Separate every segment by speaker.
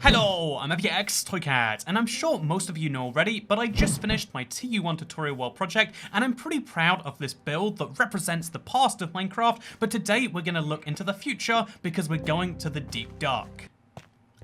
Speaker 1: Hello, I'm FPX Toycat, and I'm sure most of you know already, but I just finished my TU1 tutorial world project, and I'm pretty proud of this build that represents the past of Minecraft, but today we're going to look into the future because we're going to the Deep Dark.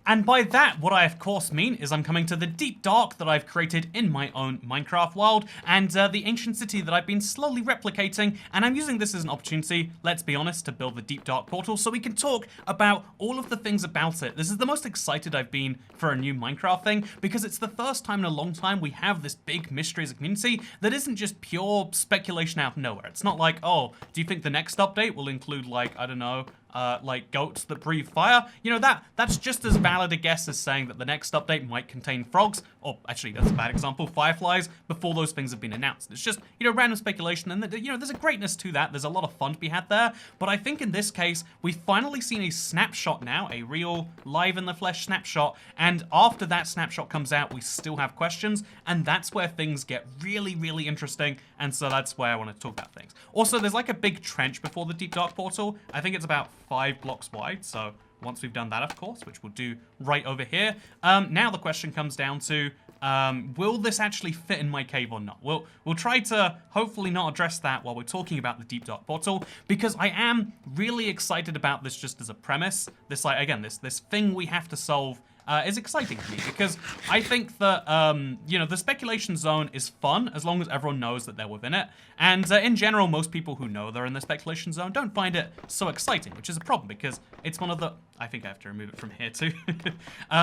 Speaker 1: And by that, what I of course mean is I'm coming to the Deep Dark that I've created in my own Minecraft world, and the ancient city that I've been slowly replicating, and I'm using this as an opportunity, let's be honest, to build the Deep Dark portal so we can talk about all of the things about it. This is the most excited I've been for a new Minecraft thing, because it's the first time in a long time we have this big mystery as a community that isn't just pure speculation out of nowhere. It's not like, oh, do you think the next update will include, like, I don't know, like goats that breathe fire? You know, that's just as valid a guess as saying that the next update might contain frogs, or actually that's a bad example, fireflies, before those things have been announced. It's just, you know, random speculation, and you know, there's a greatness to that. There's a lot of fun to be had there, but I think in this case, we've finally seen a snapshot now, a real live in the flesh snapshot, and after that snapshot comes out, we still have questions, and that's where things get really, really interesting, and so that's where I want to talk about things. Also, there's like a big trench before the Deep Dark portal. I think it's about 5 blocks wide, so once we've done that, of course, which we'll do right over here, now the question comes down to, will this actually fit in my cave or not? We'll try to hopefully not address that while we're talking about the Deep Dark portal, because I am really excited about this just as a premise. This, like, again, this thing we have to solve is exciting to me, because I think that, you know, the speculation zone is fun as long as everyone knows that they're within it. And in general, most people who know they're in the speculation zone don't find it so exciting, which is a problem, because it's one of the... I think I have to remove it from here too.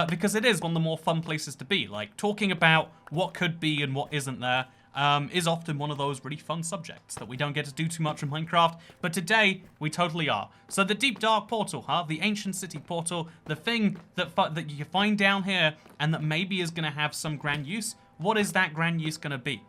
Speaker 1: Because it is one of the more fun places to be. Like, talking about what could be and what isn't there is often one of those really fun subjects that we don't get to do too much in Minecraft, but today we totally are. So the Deep Dark portal, huh? The ancient city portal, the thing that you find down here and that maybe is going to have some grand use. What is that grand use going to be?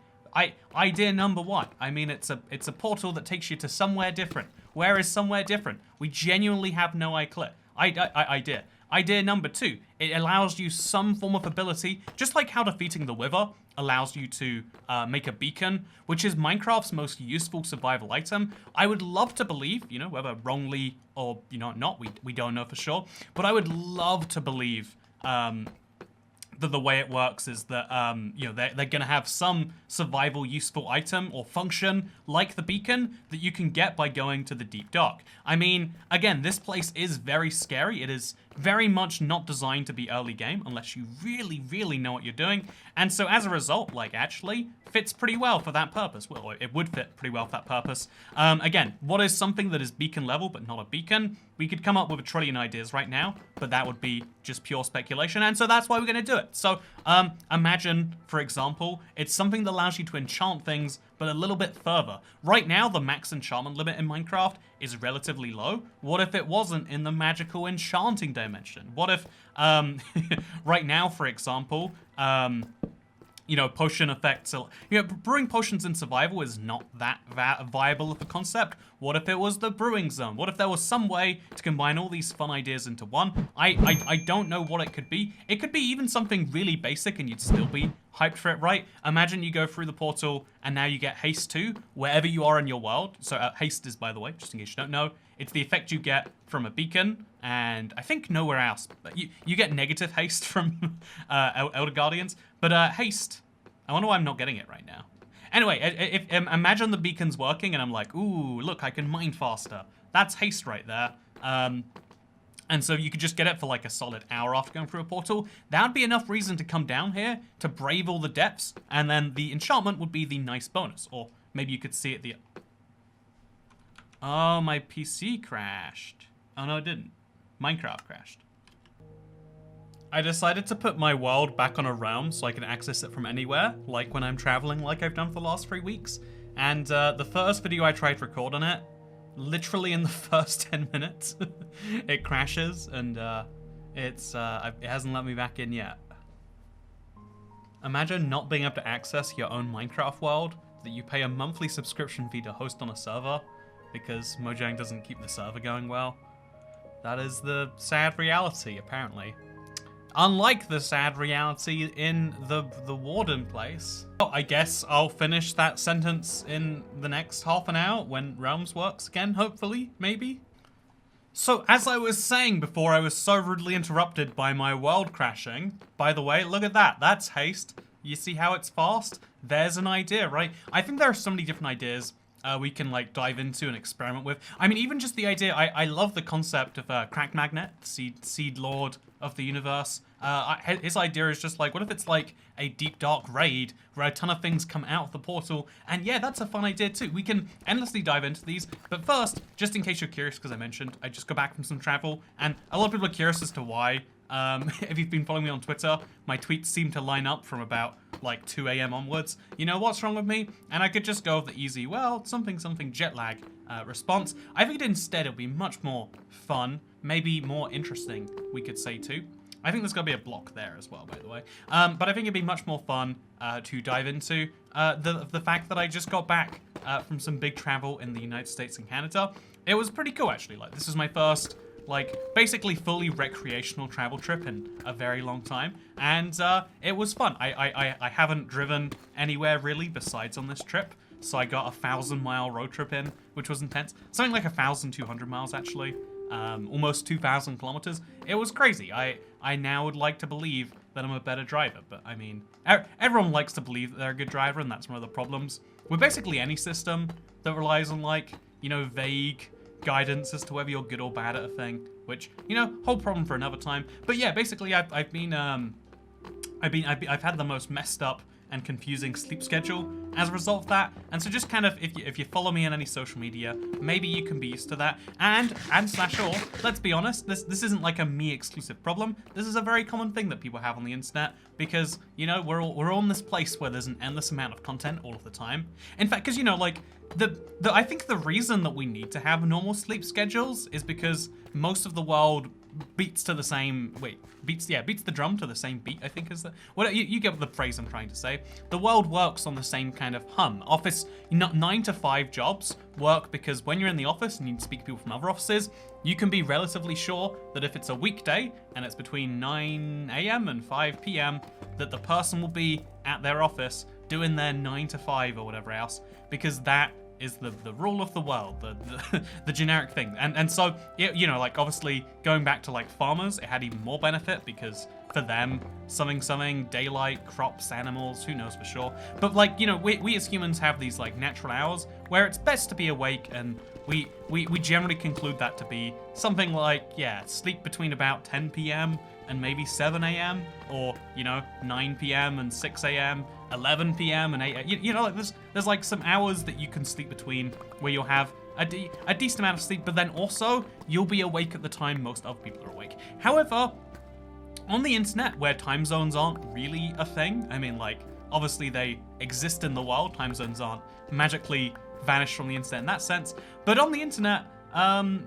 Speaker 1: Idea number one. I mean, it's a portal that takes you to somewhere different. Where is somewhere different? We genuinely have no idea. Idea number two, it allows you some form of ability, just like how defeating the Wither allows you to make a beacon, which is Minecraft's most useful survival item. I would love to believe, you know, whether wrongly or, you know, not, we don't know for sure, but I would love to believe that the way it works is that, you know, they're going to have some survival useful item or function like the beacon that you can get by going to the Deep Dark. I mean, again, this place is very scary. It is very much not designed to be early game unless you really, really know what you're doing. And so as a result, like, actually fits pretty well for that purpose. Well, it would fit pretty well for that purpose. Again, what is something that is beacon level but not a beacon? We could come up with a trillion ideas right now, but that would be just pure speculation, and so that's why we're going to do it. So imagine, for example, it's something that allows you to enchant things, but a little bit further. Right now, the max enchantment limit in Minecraft is relatively low. What if it wasn't in the magical enchanting dimension? What if, right now, for example, you know, potion effects, you know, brewing potions in survival is not that viable of a concept. What if it was the brewing zone? What if there was some way to combine all these fun ideas into one? I don't know what it could be. It could be even something really basic and you'd still be hyped for it, right? Imagine you go through the portal and now you get haste 2 wherever you are in your world. So haste is, by the way, just in case you don't know, it's the effect you get from a beacon, and I think nowhere else. But you get negative haste from Elder Guardians, but haste, I wonder why I'm not getting it right now. Anyway, imagine the beacon's working and I'm like, ooh, look, I can mine faster. That's haste right there. And so you could just get it for like a solid hour after going through a portal. That would be enough reason to come down here to brave all the depths, and then the enchantment would be the nice bonus. Or maybe you could see it the... Oh, my PC crashed. Oh, no, it didn't. Minecraft crashed. I decided to put my world back on a realm so I can access it from anywhere, like when I'm traveling like I've done for the last 3 weeks. And the first video I tried to record on it, literally in the first 10 minutes, it crashes, and it hasn't let me back in yet. Imagine not being able to access your own Minecraft world that you pay a monthly subscription fee to host on a server because Mojang doesn't keep the server going well. That is the sad reality, apparently. Unlike the sad reality in the Warden place. Oh, I guess I'll finish that sentence in the next half an hour when Realms works again, hopefully, maybe. So, as I was saying before I was so rudely interrupted by my world crashing, by the way, look at that. That's haste. You see how it's fast? There's an idea, right? I think there are so many different ideas we can like dive into and experiment with. I mean, even just the idea, I love the concept of Crack Magnet, Seed Lord of the universe. His idea is just like, what if it's like a deep dark raid where a ton of things come out of the portal? And yeah, that's a fun idea too. We can endlessly dive into these. But first, just in case you're curious, because I mentioned I just got back from some travel, and a lot of people are curious as to why. If you've been following me on Twitter, my tweets seem to line up from about like 2 a.m. onwards. You know what's wrong with me? And I could just go with the easy, well, something jet lag response. I figured instead it'll be much more fun, maybe more interesting, we could say too. I think there's going to be a block there as well, by the way. But I think it'd be much more fun to dive into the fact that I just got back from some big travel in the United States and Canada. It was pretty cool, actually. Like, this is my first, like, basically fully recreational travel trip in a very long time. And it was fun. I haven't driven anywhere, really, besides on this trip. So I got a 1,000-mile road trip in, which was intense. Something like 1,200 miles, actually. Almost 2,000 kilometers. It was crazy. I now would like to believe that I'm a better driver, but I mean, everyone likes to believe that they're a good driver, and that's one of the problems with basically any system that relies on, like, you know, vague guidance as to whether you're good or bad at a thing, which, you know, whole problem for another time. But yeah, basically I've had the most messed up and confusing sleep schedule as a result of that. And so just kind of, if you follow me on any social media, maybe you can be used to that. And slash all, let's be honest, this isn't like a me exclusive problem. This is a very common thing that people have on the internet because, you know, we're all in this place where there's an endless amount of content all of the time. In fact, because, you know, like, I think the reason that we need to have normal sleep schedules is because most of the world beats the drum to the same beat, I think is the, well, you get the phrase I'm trying to say. The world works on the same kind of hum. Office, 9 to 5 jobs work because when you're in the office and you speak to people from other offices, you can be relatively sure that if it's a weekday and it's between 9 a.m. and 5 p.m. that the person will be at their office doing their 9 to 5 or whatever else, because that is the rule of the world, the generic thing. And so, you know, like, obviously going back to like farmers, it had even more benefit because for them, something, daylight, crops, animals, who knows for sure. But like, you know, we as humans have these like natural hours where it's best to be awake, and we generally conclude that to be something like, yeah, sleep between about 10 p.m. and maybe 7 a.m. or, you know, 9 p.m. and 6 a.m., 11 p.m. and 8 a.m. You know, like there's like some hours that you can sleep between where you'll have a decent amount of sleep, but then also you'll be awake at the time most other people are awake. However, on the internet where time zones aren't really a thing, I mean, like, obviously they exist in the world, time zones aren't magically vanished from the internet in that sense, but on the internet,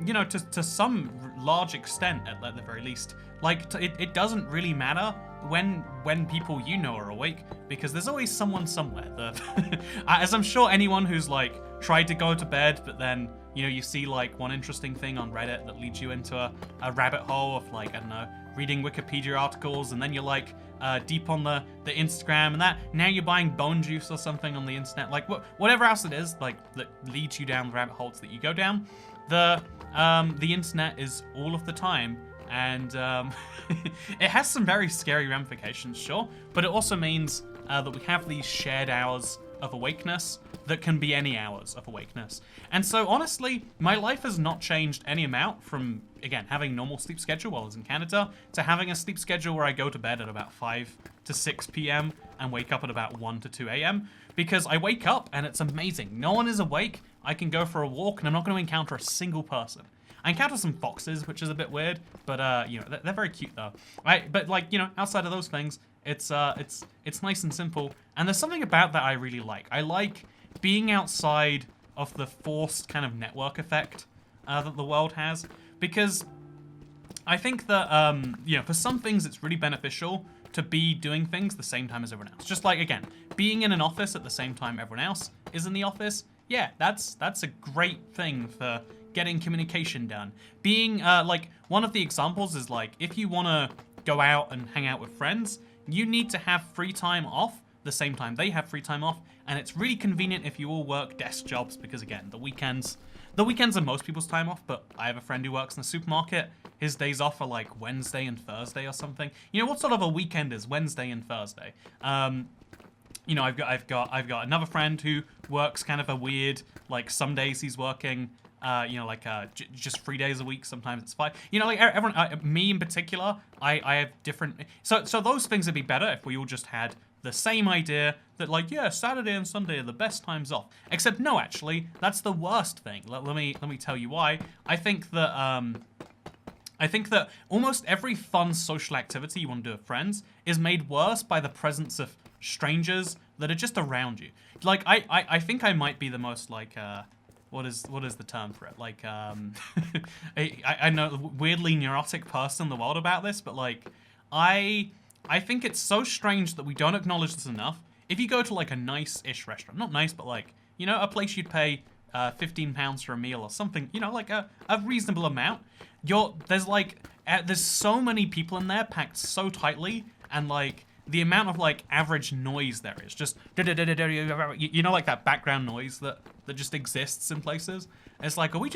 Speaker 1: you know, to some large extent, at the very least, like, it doesn't really matter when people you know are awake, because there's always someone somewhere that, as I'm sure anyone who's like tried to go to bed, but then, you know, you see like one interesting thing on Reddit that leads you into a rabbit hole of like, I don't know, reading Wikipedia articles, and then you're like deep on the Instagram, and that now you're buying bone juice or something on the internet, like whatever else it is, like, that leads you down the rabbit holes that you go down. The internet is all of the time, and it has some very scary ramifications, sure, but it also means that we have these shared hours of awakeness that can be any hours of awakeness. And so honestly, my life has not changed any amount from, again, having normal sleep schedule while I was in Canada to having a sleep schedule where I go to bed at about 5 to 6 p.m. and wake up at about 1 to 2 a.m. because I wake up and it's amazing. No one is awake. I can go for a walk and I'm not going to encounter a single person. I encounter some foxes, which is a bit weird, but you know, they're very cute though. Right? But like, you know, outside of those things, it's nice and simple. And there's something about that I really like. I like being outside of the forced kind of network effect that the world has, because I think that you know, for some things it's really beneficial to be doing things the same time as everyone else. Just like, again, being in an office at the same time everyone else is in the office. Yeah, that's a great thing for getting communication done. Being like, one of the examples is like, if you want to go out and hang out with friends, you need to have free time off the same time they have free time off, and it's really convenient if you all work desk jobs, because again, the weekends The weekends are most people's time off, but I have a friend who works in a supermarket. His days off are like Wednesday and Thursday or something. You know, what sort of a weekend is Wednesday and Thursday? You know, I've got another friend who works kind of a weird, like some days he's working, you know, like just 3 days a week. Sometimes it's 5. You know, like everyone, me in particular, I have different. So those things would be better if we all just had the same idea that, like, yeah, Saturday and Sunday are the best times off. Except no, actually, that's the worst thing. Let me tell you why. I think that almost every fun social activity you want to do with friends is made worse by the presence of strangers that are just around you. Like, I think I might be the most, like, what is the term for it? Like, I know, weirdly neurotic person in the world about this, but, like, I think it's so strange that we don't acknowledge this enough. If you go to, like, a nice-ish restaurant, not nice, but, like, you know, a place you'd pay £15 for a meal or something, you know, like a reasonable amount, there's so many people in there packed so tightly, and, like, the amount of, like, average noise there is just, you know, like that background noise that just exists in places. It's like, are we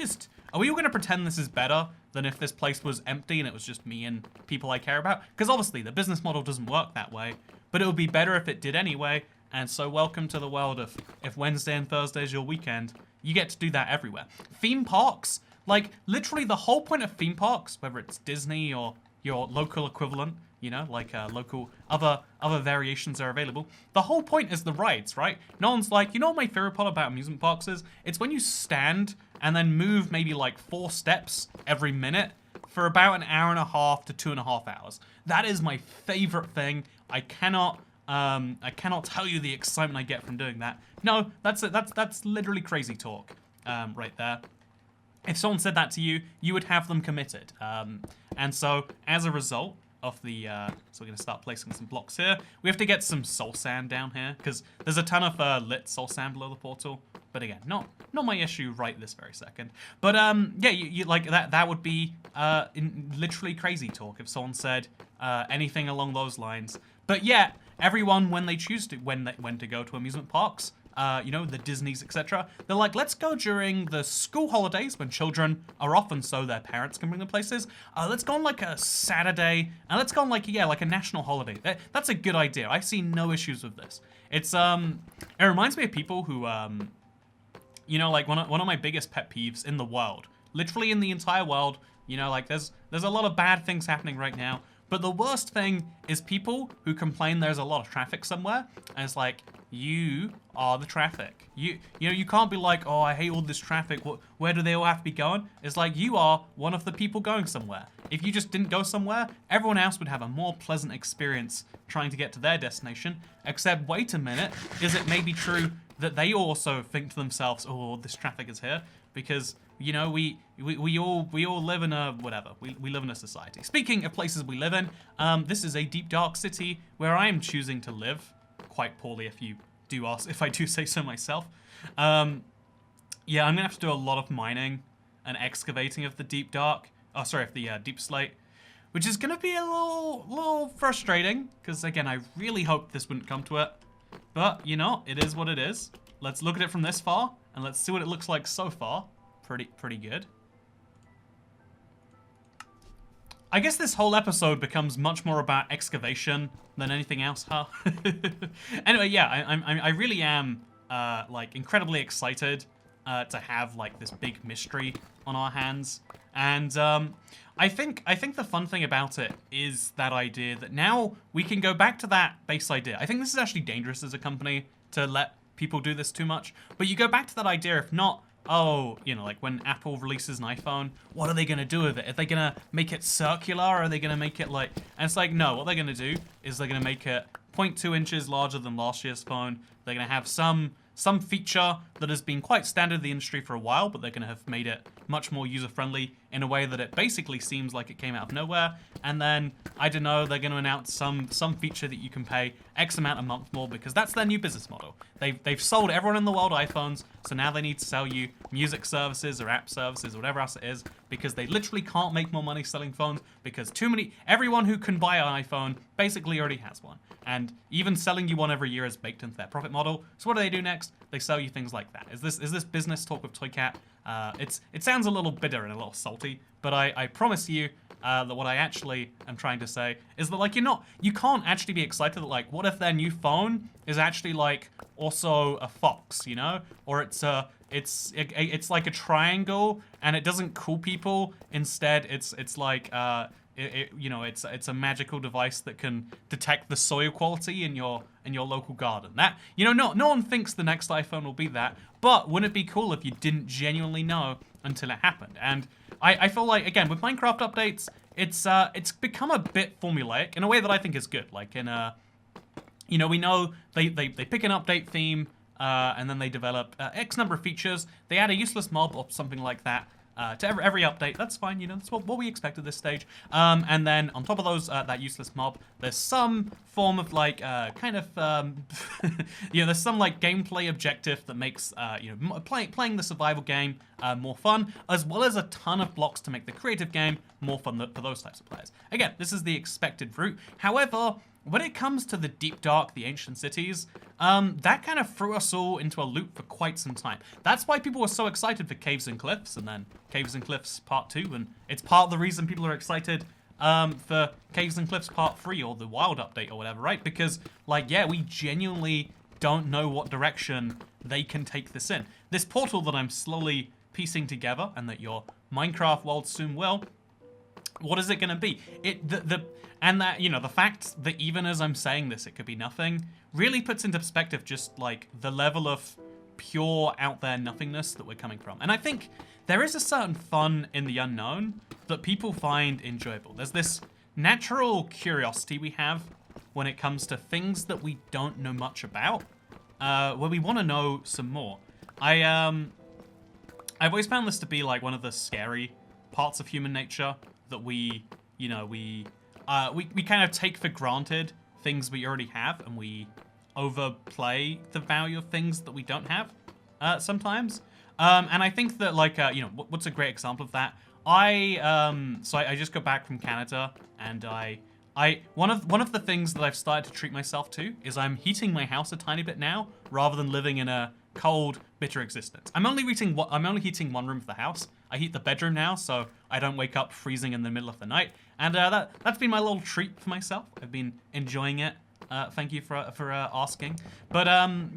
Speaker 1: all going to pretend this is better than if this place was empty and it was just me and people I care about? Because obviously the business model doesn't work that way, but it would be better if it did anyway. And so welcome to the world of, if Wednesday and Thursday is your weekend, you get to do that everywhere. Theme parks, like, literally the whole point of theme parks, whether it's Disney or your local equivalent, you know, like local other variations are available. The whole point is the rides, right? No one's like, you know what my favorite part about amusement parks is? It's when you stand and then move maybe like 4 steps every minute for about an hour and a half to 2.5 hours. That is my favorite thing. I cannot tell you the excitement I get from doing that. No, that's literally crazy talk, right there. If someone said that to you, you would have them committed. And so, as a result of the, so we're going to start placing some blocks here. We have to get some soul sand down here, because there's a ton of lit soul sand below the portal. But again, not my issue right this very second. But yeah, you like that would be literally crazy talk if someone said anything along those lines. But yeah, everyone, when they choose to, when to go to amusement parks, you know, the Disneys, etc. They're like, let's go during the school holidays when children are off and so their parents can bring them places. Let's go on like a Saturday, and let's go on like, yeah, like a national holiday. That's a good idea. I see no issues with this. It's, it reminds me of people who, you know, like one of my biggest pet peeves in the world, literally in the entire world, you know, like there's a lot of bad things happening right now. But the worst thing is people who complain there's a lot of traffic somewhere, and it's like, you are the traffic. You know, you can't be like, oh, I hate all this traffic. Where do they all have to be going? It's like, you are one of the people going somewhere. If you just didn't go somewhere, everyone else would have a more pleasant experience trying to get to their destination. Except, wait a minute, is it maybe true that they also think to themselves, oh, this traffic is here? Because, you know, we all live in a, whatever, we live in a society. Speaking of places we live in, this is a deep, dark city where I am choosing to live. Quite poorly, if you do ask, if I do say so myself. Yeah, I'm gonna have to do a lot of mining and excavating of the deep dark. Oh, sorry, of the deep slate, which is gonna be a little frustrating because again, I really hoped this wouldn't come to it, but you know, it is what it is. Let's look at it from this far and let's see what it looks like so far. Pretty good. I guess this whole episode becomes much more about excavation than anything else, huh? Anyway, yeah, I really am like incredibly excited to have like this big mystery on our hands, and I think the fun thing about it is that idea that now we can go back to that base idea. I think this is actually dangerous as a company to let people do this too much, but you go back to that idea, if not, oh, you know, like when Apple releases an iPhone, what are they going to do with it? Are they going to make it circular, or are they going to make it like... And it's like, no, what they're going to do is they're going to make it 0.2 inches larger than last year's phone. They're going to have some feature that has been quite standard in the industry for a while, but they're going to have made it much more user-friendly in a way that it basically seems like it came out of nowhere. And then, I don't know, they're going to announce some feature that you can pay X amount a month more, because that's their new business model. They've sold everyone in the world iPhones, so now they need to sell you music services or app services or whatever else it is, because they literally can't make more money selling phones, because everyone who can buy an iPhone basically already has one. And even selling you one every year is baked into their profit model. So what do they do next? they sell you things like that. Is this business talk with Toycat? It sounds a little bitter and a little salty, but I promise you that what I actually am trying to say is that like you can't actually be excited that like what if their new phone is actually like also a fox, you know, or it's like a triangle and it doesn't cool people. Instead, it's like you know, it's a magical device that can detect the soil quality in your local garden. That, you know, no one thinks the next iPhone will be that, but wouldn't it be cool if you didn't genuinely know until it happened? And I feel like, again, with Minecraft updates, it's become a bit formulaic in a way that I think is good. Like in you know, we know they pick an update theme and then they develop X number of features. They add a useless mob or something like that to every update. That's fine, you know, that's what we expect at this stage. And then on top of those, that useless mob, there's some form of like kind of you know, there's some like gameplay objective that makes you know, playing the survival game more fun, as well as a ton of blocks to make the creative game more fun for those types of players. Again, this is the expected route. However, when it comes to the Deep Dark, the Ancient Cities, that kind of threw us all into a loop for quite some time. That's why people were so excited for Caves and Cliffs, and then Caves and Cliffs Part 2, and it's part of the reason people are excited for Caves and Cliffs Part 3, or the Wild Update, or whatever, right? Because, like, yeah, we genuinely don't know what direction they can take this in. This portal that I'm slowly piecing together, and that your Minecraft world soon will, what is it going to be? And that, you know, the fact that even as I'm saying this, it could be nothing, really puts into perspective just, like, the level of pure out there nothingness that we're coming from. And I think there is a certain fun in the unknown that people find enjoyable. There's this natural curiosity we have when it comes to things that we don't know much about, where we want to know some more. I've always found this to be, like, one of the scary parts of human nature that we kind of take for granted things we already have, and we overplay the value of things that we don't have sometimes. And I think that, like, you know, what's a great example of that? So I just got back from Canada, and one of the things that I've started to treat myself to is I'm heating my house a tiny bit now, rather than living in a cold, bitter existence. I'm only heating one room of the house. I heat the bedroom now, so I don't wake up freezing in the middle of the night. And that's been my little treat for myself. I've been enjoying it. Thank you for asking. But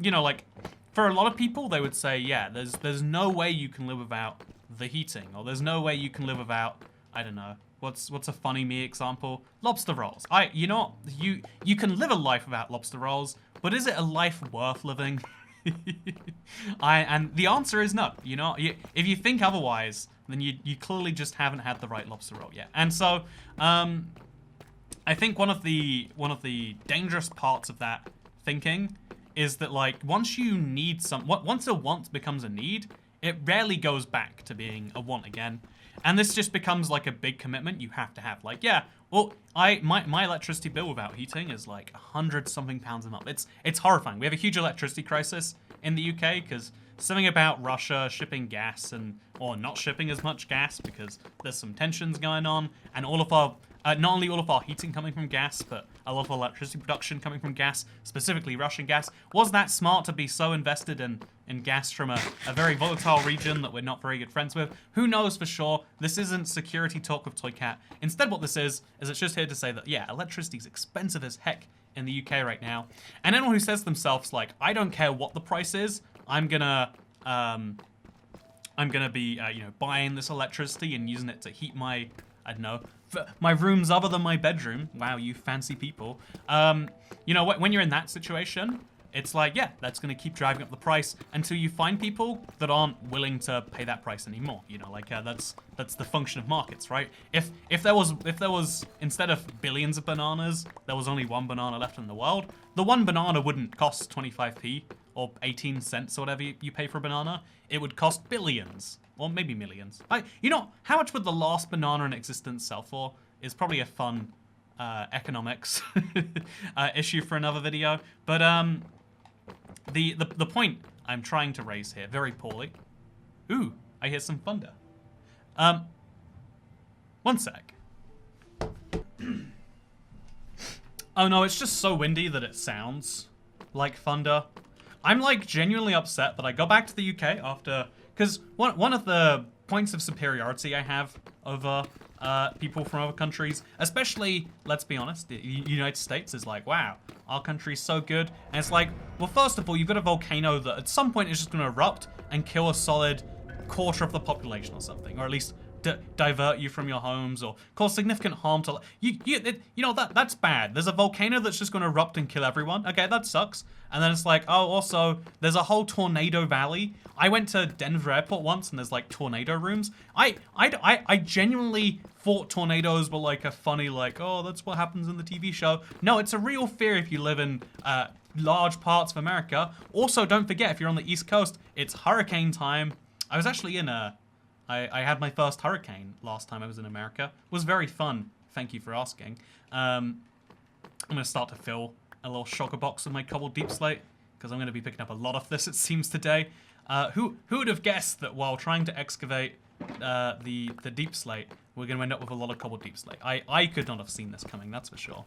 Speaker 1: you know, like, for a lot of people, they would say, yeah, there's no way you can live without the heating, or there's no way you can live without, I don't know, what's a funny me example? Lobster rolls. You know, you can live a life without lobster rolls, but is it a life worth living? And the answer is no. You know, if you think otherwise, then you clearly just haven't had the right lobster roll yet. And so, I think one of the dangerous parts of that thinking is that, like, once you need once a want becomes a need, it rarely goes back to being a want again. And this just becomes like a big commitment you have to have. Like, yeah, well, my electricity bill without heating is like £100-something a month. It's horrifying. We have a huge electricity crisis in the UK because something about Russia shipping gas or not shipping as much gas because there's some tensions going on, and all of our not only all of our heating coming from gas, but a lot of electricity production coming from gas, specifically Russian gas. Was that smart to be so invested in gas from a very volatile region that we're not very good friends with? Who knows for sure? This isn't security talk with Toycat. Instead, what this is it's just here to say that, yeah, electricity's expensive as heck in the UK right now. And anyone who says to themselves, like, I don't care what the price is, I'm gonna be, you know, buying this electricity and using it to heat my, I don't know, my rooms other than my bedroom. Wow, you fancy people. You know, when you're in that situation, it's like, yeah, that's going to keep driving up the price until you find people that aren't willing to pay that price anymore. You know, like, that's the function of markets, right? If there was instead of billions of bananas, there was only one banana left in the world, the one banana wouldn't cost 25p or 18 cents or whatever you pay for a banana. It would cost billions. Or maybe millions. You know, how much would the last banana in existence sell for is probably a fun economics issue for another video. But the point I'm trying to raise here, very poorly. Ooh, I hear some thunder. One sec. Oh no, it's just so windy that it sounds like thunder. I'm like genuinely upset that I go back to the UK after, because one of the points of superiority I have over people from other countries, especially, let's be honest, the United States, is like, wow, our country's so good. And it's like, well, first of all, you've got a volcano that at some point is just going to erupt and kill a solid quarter of the population or something, or at least divert you from your homes or cause significant harm to you know that's bad. There's a volcano that's just going to erupt and kill everyone. Okay, that sucks. And then it's like, oh, also there's a whole tornado valley. I went to Denver Airport once and there's like tornado rooms. I genuinely thought tornadoes were like a funny, like, oh, that's what happens in the TV show. No, it's a real fear if you live in large parts of America. Also, don't forget, if you're on the East Coast, it's hurricane time. I was actually in I had my first hurricane last time I was in America. It was very fun. Thank you for asking. I'm going to start to fill a little shulker box with my cobbled deep slate, because I'm going to be picking up a lot of this, it seems, today. Who would have guessed that while trying to excavate the deep slate, we're going to end up with a lot of cobbled deep slate? I could not have seen this coming, that's for sure.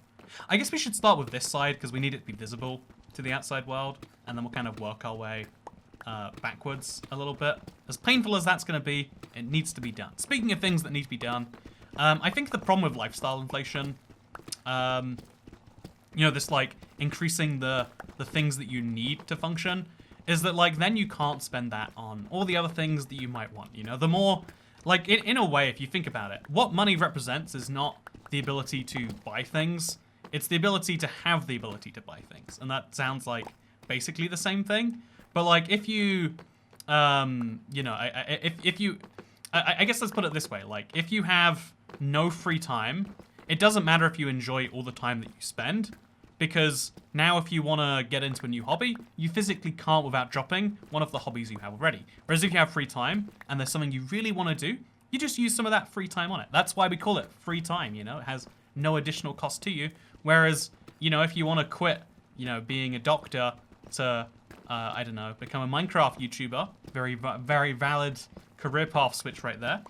Speaker 1: I guess we should start with this side, because we need it to be visible to the outside world, and then we'll kind of work our way backwards a little bit. As painful as that's going to be, it needs to be done. Speaking of things that need to be done, I think the problem with lifestyle inflation, you know, this like increasing the things that you need to function, is that like then you can't spend that on all the other things that you might want. You know, the more like in a way, if you think about it, what money represents is not the ability to buy things. It's the ability to have the ability to buy things, and that sounds like basically the same thing. But like if you, you know, I guess let's put it this way. Like if you have no free time, it doesn't matter if you enjoy all the time that you spend, because now if you want to get into a new hobby, you physically can't without dropping one of the hobbies you have already. Whereas if you have free time and there's something you really want to do, you just use some of that free time on it. That's why we call it free time, you know? It has no additional cost to you. Whereas, you know, if you want to quit, you know, being a doctor to I don't know, become a Minecraft YouTuber. Very valid career path switch right there,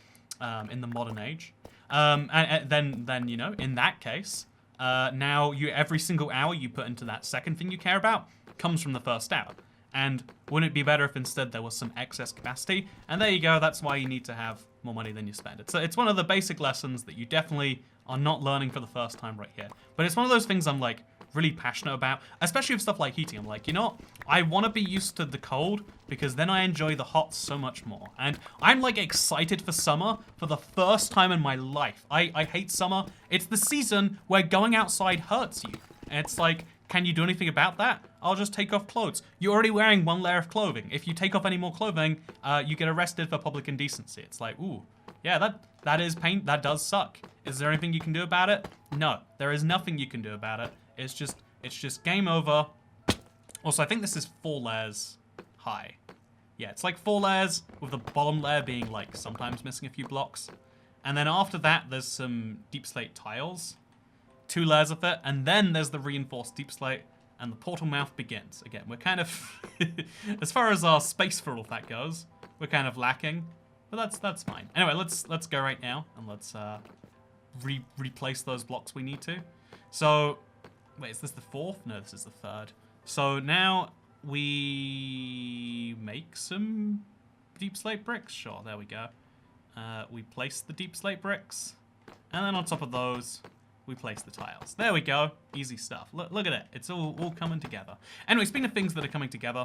Speaker 1: in the modern age. And then you know, in that case, now every single hour you put into that second thing you care about comes from the first hour. And wouldn't it be better if instead there was some excess capacity? And there you go. That's why you need to have more money than you spend. It's one of the basic lessons that you definitely are not learning for the first time right here. But it's one of those things I'm like really passionate about, especially with stuff like heating. I'm like, you know what? I want to be used to the cold because then I enjoy the hot so much more. And I'm like excited for summer for the first time in my life. I hate summer. It's the season where going outside hurts you. And it's like, can you do anything about that? I'll just take off clothes. You're already wearing one layer of clothing. If you take off any more clothing, you get arrested for public indecency. It's like, ooh, yeah, that is pain. That does suck. Is there anything you can do about it? No, there is nothing you can do about it. It's just game over. Also, I think this is 4 layers high. Yeah, it's like 4 layers with the bottom layer being like sometimes missing a few blocks. And then after that, there's some deep slate tiles. 2 layers of it, and then there's the reinforced deep slate, and the portal mouth begins. Again, we're kind of, as far as our space for all that goes, we're kind of lacking, but that's fine. Anyway, let's go right now, and let's replace those blocks we need to. So, wait, is this the 4th? No, this is the 3rd. So now we make some deep slate bricks. Sure, there we go. We place the deep slate bricks, and then on top of those, we place the tiles. There we go. Easy stuff. Look at it. It's all coming together. Anyway, speaking of things that are coming together,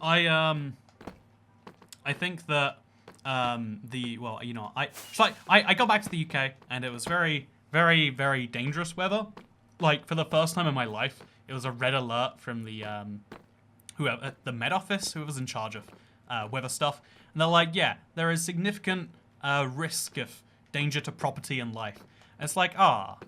Speaker 1: I think that well, you know, I got back to the UK and it was very, very, very dangerous weather. Like for the first time in my life, it was a red alert from the the Met Office, whoever's in charge of weather stuff, and they're like, yeah, there is significant risk of danger to property and life. It's like,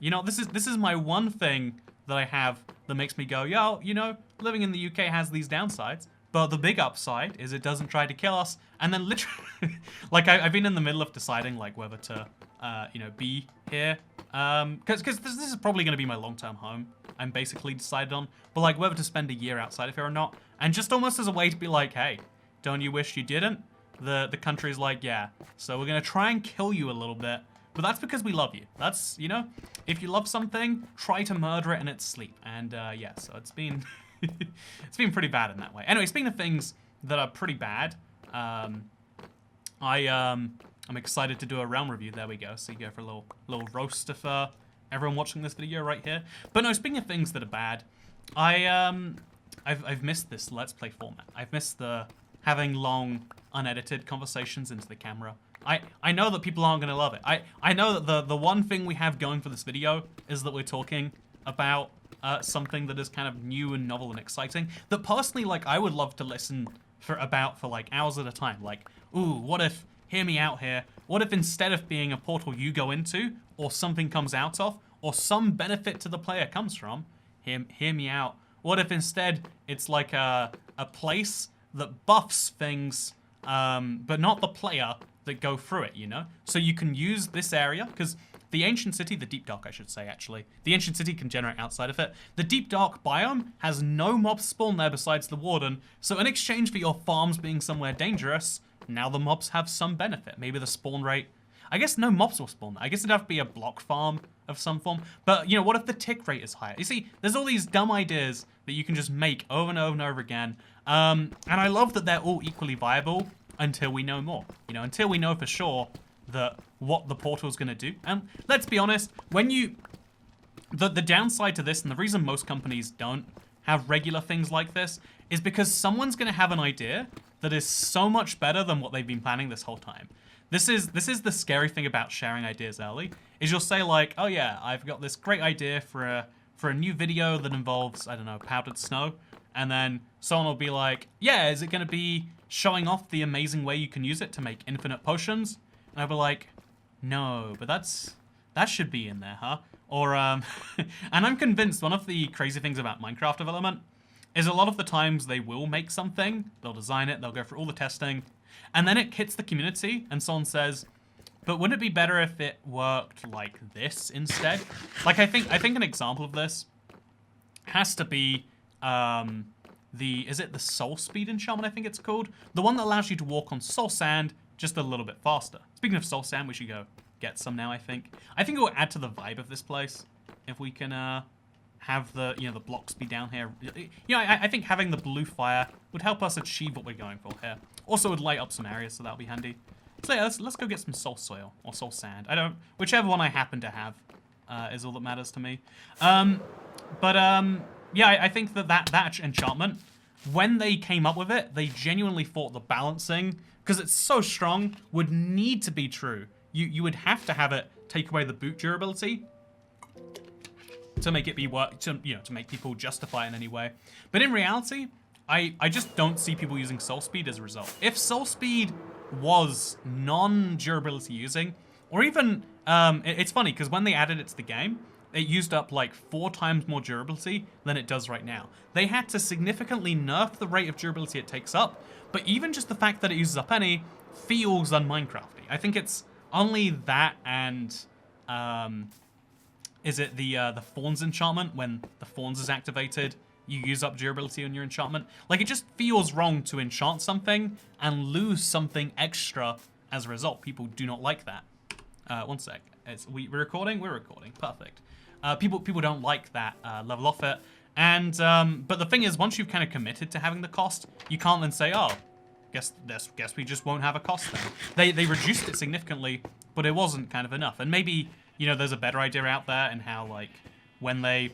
Speaker 1: you know, this is my one thing that I have that makes me go, yo, you know, living in the UK has these downsides, but the big upside is it doesn't try to kill us. And then literally, like I've been in the middle of deciding like whether to, you know, be here, because this is probably going to be my long-term home. I'm basically decided on, but like whether to spend a year outside of here or not, and just almost as a way to be like, hey, don't you wish you didn't? The country's like, yeah, so we're gonna try and kill you a little bit. But that's because we love you. That's, you know, if you love something, try to murder it in its sleep. And yeah, so it's been It's been pretty bad in that way. Anyway, speaking of things that are pretty bad, I'm excited to do a realm review. There we go. So you go for a little roast of everyone watching this video right here. But no, speaking of things that are bad, I've missed this Let's Play format. I've missed the having long, unedited conversations into the camera. I know that people aren't going to love it. I know that the one thing we have going for this video is that we're talking about something that is kind of new and novel and exciting. That personally, like, I would love to listen for like hours at a time. Like, ooh, what if, hear me out here, what if instead of being a portal you go into, or something comes out of, or some benefit to the player comes from, hear me out, what if instead it's like a place that buffs things, but not the player that go through it, you know? So you can use this area, because the Ancient City, the Deep Dark I should say actually, the Ancient City can generate outside of it. The Deep Dark biome has no mobs spawn there besides the Warden, so in exchange for your farms being somewhere dangerous, now the mobs have some benefit. Maybe the spawn rate, I guess no mobs will spawn there. I guess it'd have to be a block farm of some form. But, you know, what if the tick rate is higher? You see, there's all these dumb ideas that you can just make over and over and over again. And I love that they're all equally viable until we know more. You know, until we know for sure that what the portal's going to do. And let's be honest, when you... The downside to this, and the reason most companies don't have regular things like this, is because someone's going to have an idea that is so much better than what they've been planning this whole time. This is the scary thing about sharing ideas early, is you'll say like, oh yeah, I've got this great idea for a new video that involves, I don't know, powdered snow. And then someone will be like, yeah, is it going to be showing off the amazing way you can use it to make infinite potions? And I'll be like, no, but that should be in there, huh? Or, and I'm convinced one of the crazy things about Minecraft development is a lot of the times they will make something, they'll design it, they'll go through all the testing, and then it hits the community and someone says, but wouldn't it be better if it worked like this instead? Like, I think an example of this has to be, is it the Soul Speed enchantment, I think it's called? The one that allows you to walk on soul sand just a little bit faster. Speaking of soul sand, we should go get some now, I think. I think it will add to the vibe of this place if we can have the, you know, the blocks be down here. You know, I think having the blue fire would help us achieve what we're going for here. Also would light up some areas, so that'll be handy. So yeah, let's go get some soul soil or soul sand. Whichever one I happen to have is all that matters to me. Yeah, I think that enchantment, when they came up with it, they genuinely thought the balancing, because it's so strong, would need to be true. You would have to have it take away the boot durability to make it be to make people justify it in any way. But in reality, I just don't see people using soul speed as a result. If soul speed was non-durability using, or even it's funny because when they added it to the game, it used up like 4 times more durability than it does right now. They had to significantly nerf the rate of durability it takes up, but even just the fact that it uses up any feels un-Minecrafty. I think it's only that and is it the Thorns enchantment? When the Thorns is activated, you use up durability on your enchantment. Like, it just feels wrong to enchant something and lose something extra as a result. People do not like that. One sec. We're recording? We're recording. Perfect. People don't like that level off it. And but the thing is, once you've kind of committed to having the cost, you can't then say, oh, guess we just won't have a cost then. They reduced it significantly, but it wasn't kind of enough. And maybe, you know, there's a better idea out there, and how, like, when they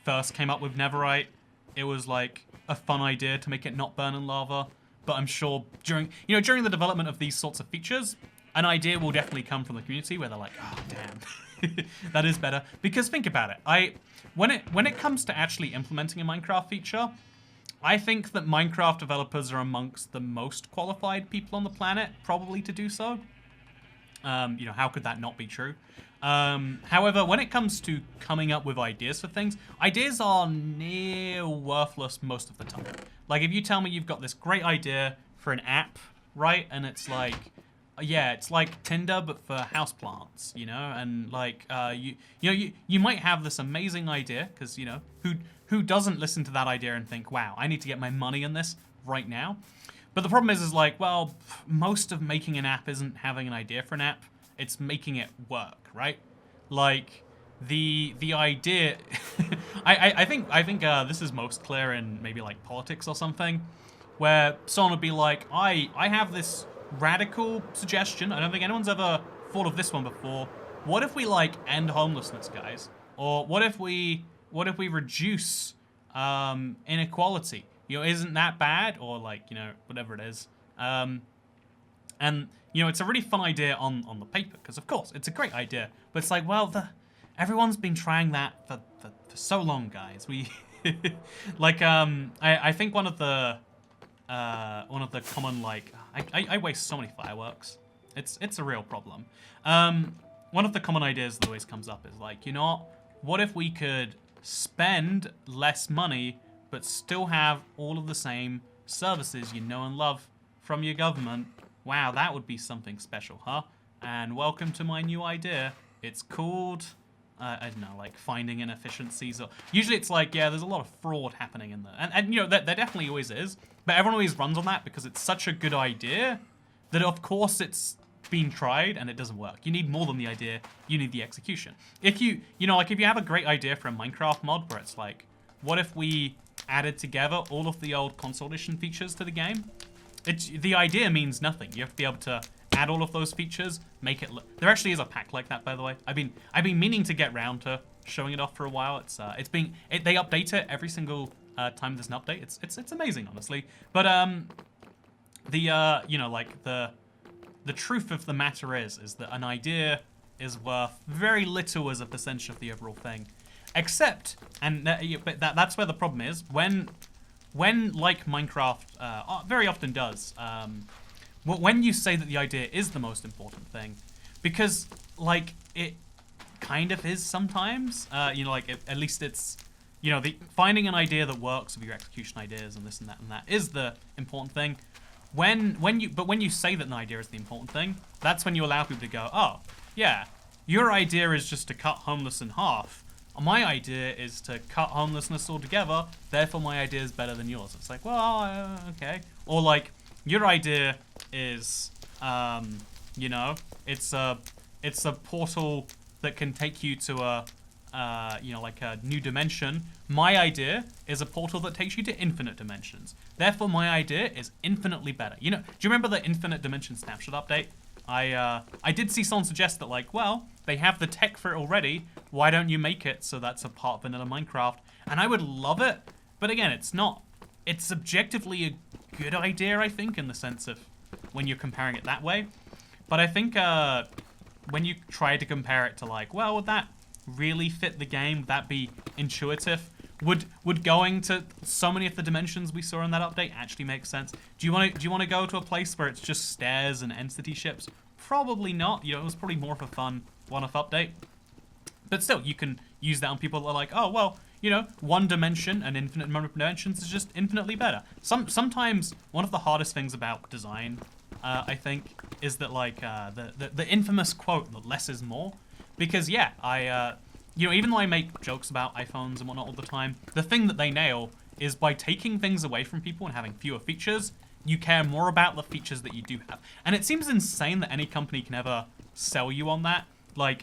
Speaker 1: first came up with Netherite, it was like a fun idea to make it not burn in lava. But I'm sure during the development of these sorts of features, an idea will definitely come from the community where they're like, oh damn, that is better. Because think about it, when it comes to actually implementing a Minecraft feature, I think that Minecraft developers are amongst the most qualified people on the planet, probably, to do so. You know, how could that not be true? However, when it comes to coming up with ideas for things, ideas are near worthless most of the time. Like, if you tell me you've got this great idea for an app, right? And it's like, yeah, it's like Tinder, but for houseplants, you know? And like, you might have this amazing idea, because, you know, who doesn't listen to that idea and think, wow, I need to get my money in this right now? But the problem is like, well, most of making an app isn't having an idea for an app. It's making it work, right? Like, the idea, I think this is most clear in maybe like politics or something, where someone would be like, I have this radical suggestion. I don't think anyone's ever thought of this one before. What if we like end homelessness, guys? Or what if we reduce inequality? You know, isn't that bad? Or like, you know, whatever it is. And you know, it's a really fun idea on the paper because of course it's a great idea. But it's like, well, everyone's been trying that for so long, guys. We like I think one of the common like I waste so many fireworks. It's a real problem. One of the common ideas that always comes up is like, you know what if we could spend less money but still have all of the same services you know and love from your government? Wow, that would be something special, huh? And welcome to my new idea. It's called I don't know, like finding inefficiencies. Or usually it's like, yeah, there's a lot of fraud happening in there, and you know there definitely always is. But everyone always runs on that because it's such a good idea that of course it's been tried and it doesn't work. You need more than the idea, you need the execution. If you know, like if you have a great idea for a Minecraft mod where it's like, what if we added together all of the old console edition features to the game? The idea means nothing. You have to be able to add all of those features, make it look. There actually is a pack like that, by the way. I've been meaning to get round to showing it off for a while. They update it every single time there's an update. It's amazing, honestly. But you know, like the truth of the matter is that an idea is worth very little as a percentage of the overall thing. Except, and but that's where the problem is, when like Minecraft very often does, when you say that the idea is the most important thing, because like it kind of is sometimes, you know, like at least it's, you know, finding an idea that works with your execution ideas and this and that is the important thing. When you say that an idea is the important thing, that's when you allow people to go, oh, yeah, your idea is just to cut homeless in half. My idea is to cut homelessness altogether, therefore my idea is better than yours. It's like, well, okay. Or like, your idea is, you know, it's a portal that can take you to a, you know, like a new dimension. My idea is a portal that takes you to infinite dimensions. Therefore, my idea is infinitely better. You know, do you remember the infinite dimension snapshot update? I did see someone suggest that, like, well, they have the tech for it already. Why don't you make it so that's a part of vanilla Minecraft? And I would love it, but again, it's not. It's subjectively a good idea, I think, in the sense of when you're comparing it that way. But I think when you try to compare it to, like, well, would that really fit the game? Would that be intuitive? Would going to so many of the dimensions we saw in that update actually make sense? Do you want to go to a place where it's just stairs and entity ships? Probably not. You know, it was probably more of a fun one-off update. But still, you can use that on people that are like, oh well, you know, one dimension and infinite number of dimensions is just infinitely better. Sometimes one of the hardest things about design, I think, is that like the infamous quote that less is more. Because yeah, you know, even though I make jokes about iPhones and whatnot all the time, the thing that they nail is by taking things away from people and having fewer features, you care more about the features that you do have. And it seems insane that any company can ever sell you on that. Like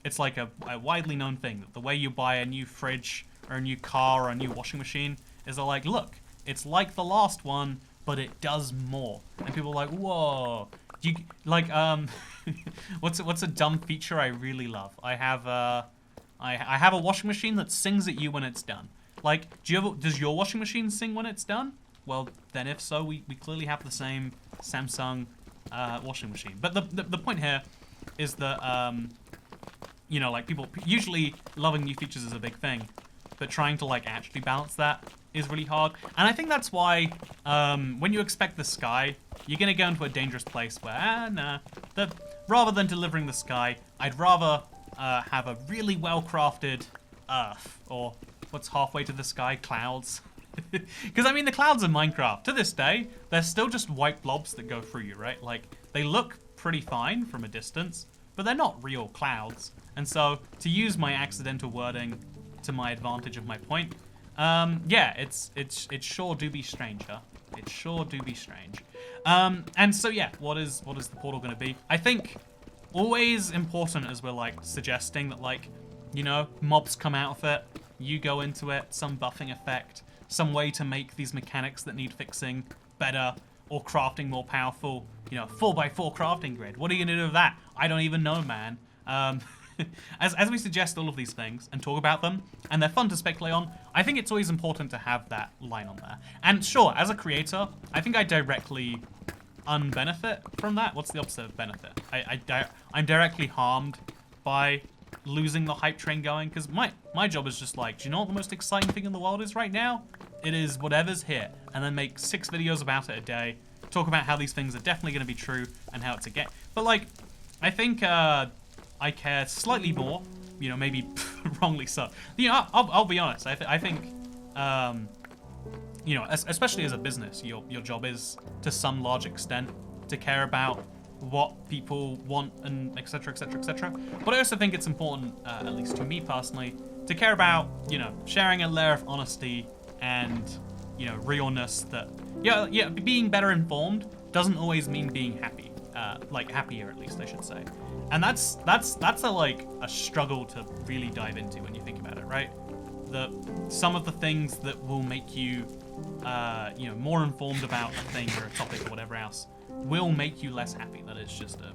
Speaker 1: it's like a widely known thing that the way you buy a new fridge or a new car or a new washing machine is they're like, look, it's like the last one, but it does more. And people are like, whoa. Do you, like, what's a dumb feature I really love? I have a washing machine that sings at you when it's done. Like, does your washing machine sing when it's done? Well, then if so, we clearly have the same Samsung washing machine. But the point here is that, you know, like people, usually loving new features is a big thing, but trying to like actually balance that is really hard. And I think that's why when you expect the sky, you're gonna go into a dangerous place where, nah, rather than delivering the sky, I'd rather have a really well-crafted Earth, or what's halfway to the sky, clouds. Because I mean, the clouds in Minecraft, to this day, they're still just white blobs that go through you, right? Like, they look pretty fine from a distance, but they're not real clouds. And so, to use my accidental wording to my advantage of my point, yeah, it sure do be strange, huh? It sure do be strange. And so yeah, what is the portal gonna be? I think always important as we're like suggesting that like you know, mobs come out of it, you go into it, some buffing effect, some way to make these mechanics that need fixing better, or crafting more powerful, you know, 4x4 crafting grid. What are you gonna do with that? I don't even know, man. As we suggest all of these things and talk about them, and they're fun to speculate on, I think it's always important to have that line on there. And sure, as a creator, I think I directly unbenefit from that. What's the opposite of benefit? I'm directly harmed by losing the hype train going, because my job is just like, do you know what the most exciting thing in the world is right now? It is whatever's here, and then make 6 videos about it a day, talk about how these things are definitely going to be true and how it's a get. But like, I think I care slightly more, you know, maybe wrongly so. You know, I'll be honest. I think, you know, especially as a business, your job is to some large extent to care about what people want and etc, etc, etc. But I also think it's important, at least to me personally, to care about, you know, sharing a layer of honesty and, you know, realness that, yeah, being better informed doesn't always mean being happy. Like happier, at least I should say. And that's a struggle to really dive into when you think about it, right? Some of the things that will make you, you know, more informed about a thing or a topic or whatever else will make you less happy. That is just a,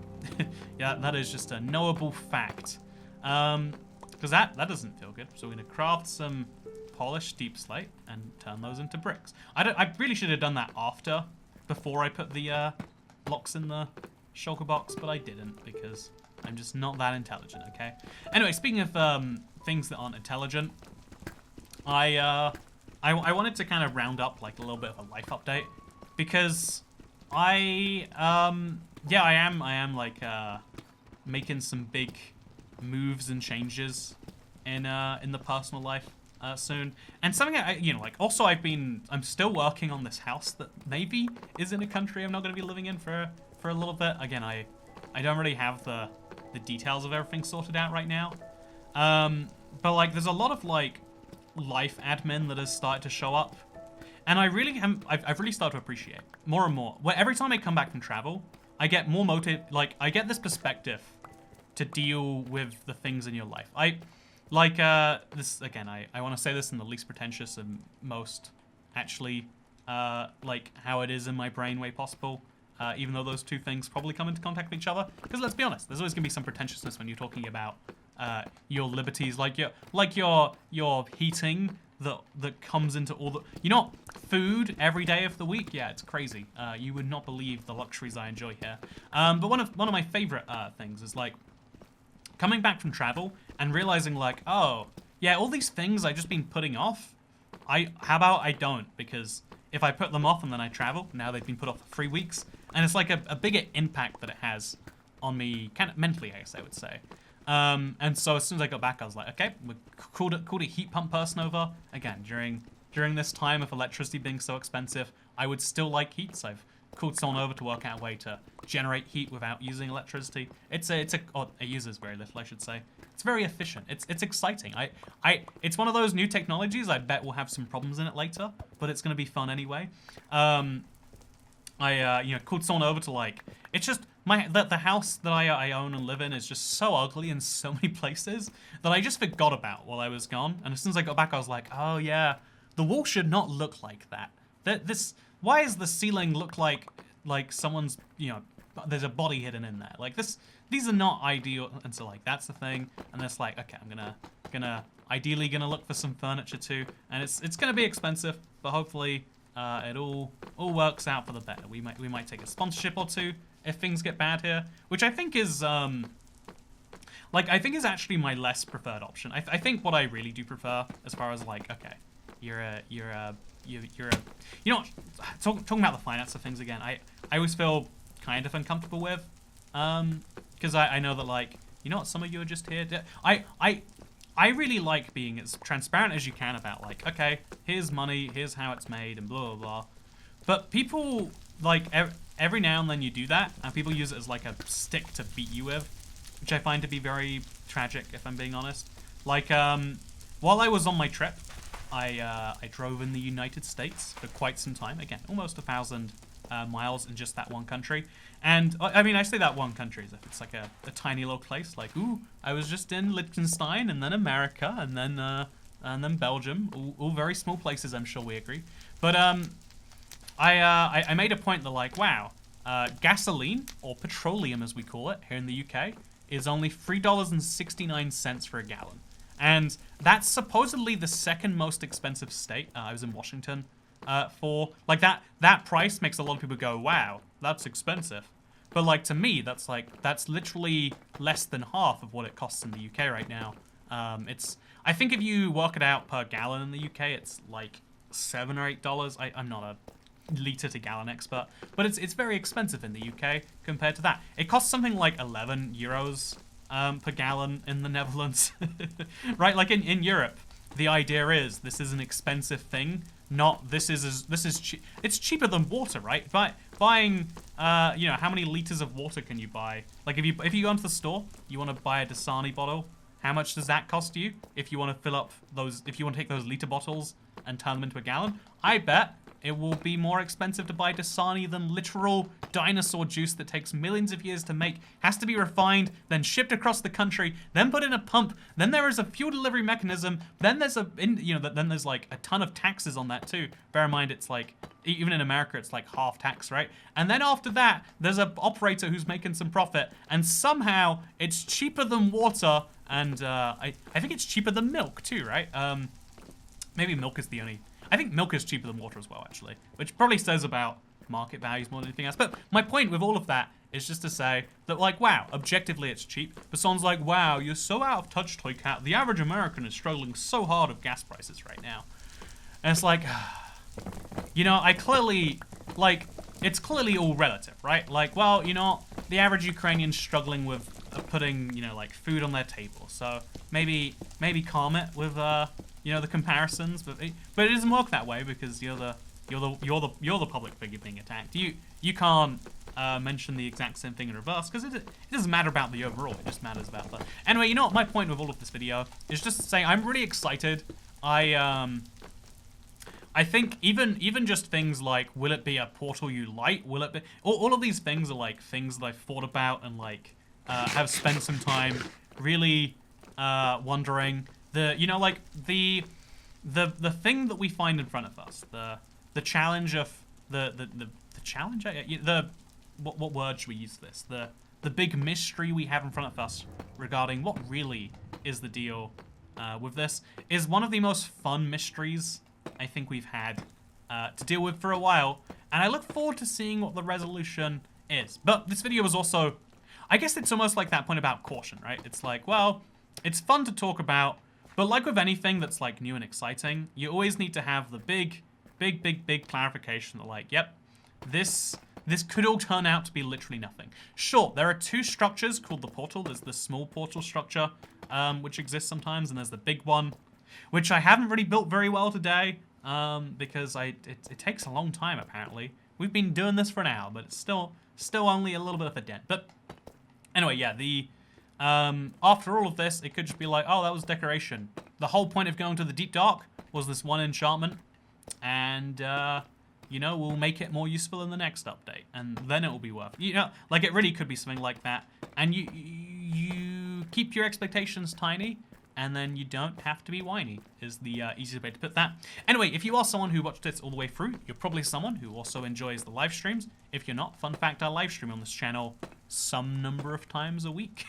Speaker 1: yeah, that is just a knowable fact. Because that doesn't feel good. So we're gonna craft some polished deep slate and turn those into bricks. I really should have done that before I put the blocks in the shulker box, but I didn't because I'm just not that intelligent, okay? Anyway, speaking of things that aren't intelligent, I wanted to kind of round up like a little bit of a life update because I am like making some big moves and changes in the personal life soon, and something you know, like also I'm still working on this house that maybe is in a country I'm not going to be living in for a little bit. Again, I don't really have the details of everything sorted out right now, but like there's a lot of like life admin that has started to show up, and I've really started to appreciate more and more where every time I come back from travel I get more like I get this perspective to deal with the things in your life. Like, this, again, I want to say this in the least pretentious and most, actually, like, how it is in my brain way possible, even though those two things probably come into contact with each other. Because let's be honest, there's always going to be some pretentiousness when you're talking about your liberties, like your heating that comes into all the, you know, food every day of the week. Yeah, it's crazy. You would not believe the luxuries I enjoy here. But one of my favorite things is like coming back from travel and realizing like, oh, yeah, all these things I've just been putting off, how about I don't? Because if I put them off and then I travel, now they've been put off for 3 weeks, and it's like a bigger impact that it has on me, kind of mentally, I guess I would say. And so as soon as I got back, I was like, okay, we called a heat pump person over. Again, during this time of electricity being so expensive, I would still like heat, so I've called someone over to work out a way to generate heat without using electricity. It uses very little, I should say. It's very efficient. It's exciting. It's one of those new technologies. I bet we'll have some problems in it later, but it's gonna be fun anyway. You know, called someone over to like. It's just the house that I own and live in is just so ugly in so many places that I just forgot about while I was gone. And as soon as I got back, I was like, oh yeah, the wall should not look like that. Why does the ceiling look like someone's, you know, there's a body hidden in there? Like these are not ideal. And so like that's the thing. And it's like, okay, I'm ideally gonna look for some furniture too. And it's gonna be expensive, but hopefully it all works out for the better. We might take a sponsorship or two if things get bad here, which I think is I think is actually my less preferred option. I think what I really do prefer, as far as like, okay, you're you know, talking about the finance of things again, I always feel kind of uncomfortable with, because I know that like, you know what, some of you are just here. I really like being as transparent as you can about like, okay, here's money, here's how it's made, and blah blah blah. But people like every now and then you do that, and people use it as like a stick to beat you with, which I find to be very tragic, if I'm being honest. Like, while I was on my trip, I drove in the United States for quite some time. Again, almost 1,000 miles in just that one country. And I mean, I say that one country as if it's like a tiny little place. Like, ooh, I was just in Liechtenstein, and then America, and then Belgium. All very small places, I'm sure we agree. But I made a point that, like, wow, gasoline, or petroleum as we call it here in the UK, is only $3.69 for a gallon. And that's supposedly the second most expensive state. I was in Washington for, like, that price makes a lot of people go, wow, that's expensive. But, like, to me, that's literally less than half of what it costs in the UK right now. I think if you work it out per gallon in the UK, it's like $7 or $8. I'm not a litre to gallon expert, but it's very expensive in the UK compared to that. It costs something like 11 euros per gallon in the Netherlands, right? Like in Europe, the idea is this is an expensive thing, not this is cheap. It's cheaper than water, right? Buying, you know, how many liters of water can you buy? Like if you go into the store, you want to buy a Dasani bottle. How much does that cost you if you want to fill up those? If you want to take those liter bottles and turn them into a gallon, I bet it will be more expensive to buy Dasani than literal dinosaur juice that takes millions of years to make, has to be refined, then shipped across the country, then put in a pump, then there is a fuel delivery mechanism, then there's then there's like a ton of taxes on that too. Bear in mind, it's like, even in America, it's like half tax, right? And then after that, there's an operator who's making some profit, and somehow it's cheaper than water, and I think it's cheaper than milk too, right? Maybe milk is the only... I think milk is cheaper than water as well, actually, which probably says about market values more than anything else. But my point with all of that is just to say that, like, wow, objectively it's cheap, but someone's like, wow, you're so out of touch, Toy Cat. The average American is struggling so hard with gas prices right now. And it's like, you know, I clearly, like, it's clearly all relative, right? Like, well, you know, the average Ukrainian's struggling with putting, you know, like, food on their table. So maybe calm it with, you know, the comparisons, but it doesn't work that way because you're the public figure being attacked. You can't mention the exact same thing in reverse because it doesn't matter about the overall. It just matters about the. Anyway, you know what? My point with all of this video is just to say I'm really excited. I think even just things like, will it be a Portal you light? Will it be all of these things are like things that I've thought about and like have spent some time really wondering. You know, like the thing that we find in front of us, the challenge of the challenge, what word should we use this? The big mystery we have in front of us regarding what really is the deal with this is one of the most fun mysteries I think we've had to deal with for a while, and I look forward to seeing what the resolution is. But this video was also, I guess it's almost like that point about caution, right? It's like, well, it's fun to talk about, but like with anything that's like new and exciting, you always need to have the big clarification that like, yep, this could all turn out to be literally nothing. Sure, there are two structures called the portal. There's the small portal structure, which exists sometimes, and there's the big one, which I haven't really built very well today, because it takes a long time apparently. We've been doing this for an hour, but it's still only a little bit of a dent. But anyway, yeah, after all of this, it could just be like, oh, that was decoration. The whole point of going to the Deep Dark was this one enchantment, and, you know, we'll make it more useful in the next update, and then it will be worth, you know, like, it really could be something like that, and you keep your expectations tiny, and then you don't have to be whiny, is the easiest way to put that. Anyway, if you are someone who watched this all the way through, you're probably someone who also enjoys the live streams. If you're not, fun fact, I live stream on this channel some number of times a week.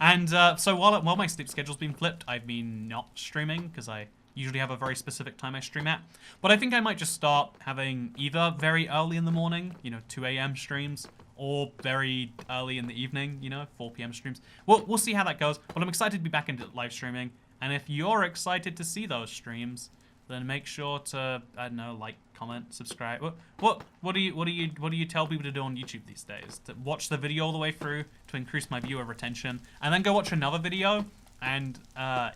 Speaker 1: And so while my sleep schedule's been flipped, I've been not streaming because I usually have a very specific time I stream at. But I think I might just start having either very early in the morning, you know, 2 a.m. streams, or very early in the evening, you know, 4 p.m. streams. We'll see how that goes, but I'm excited to be back into live streaming, and if you're excited to see those streams, then make sure to, I don't know, like, comment, subscribe. What do you tell people to do on YouTube these days? To watch the video all the way through to increase my viewer retention, and then go watch another video and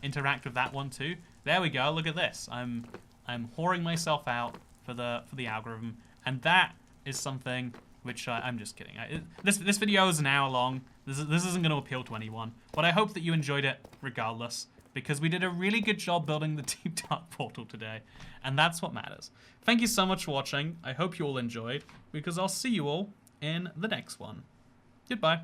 Speaker 1: interact with that one too. There we go. Look at this. I'm whoring myself out for the algorithm, and that is something which I'm just kidding. This video is an hour long. This isn't going to appeal to anyone, but I hope that you enjoyed it regardless. because we did a really good job building the Deep Dark Portal today, and that's what matters. Thank you so much for watching. I hope you all enjoyed, because I'll see you all in the next one. Goodbye.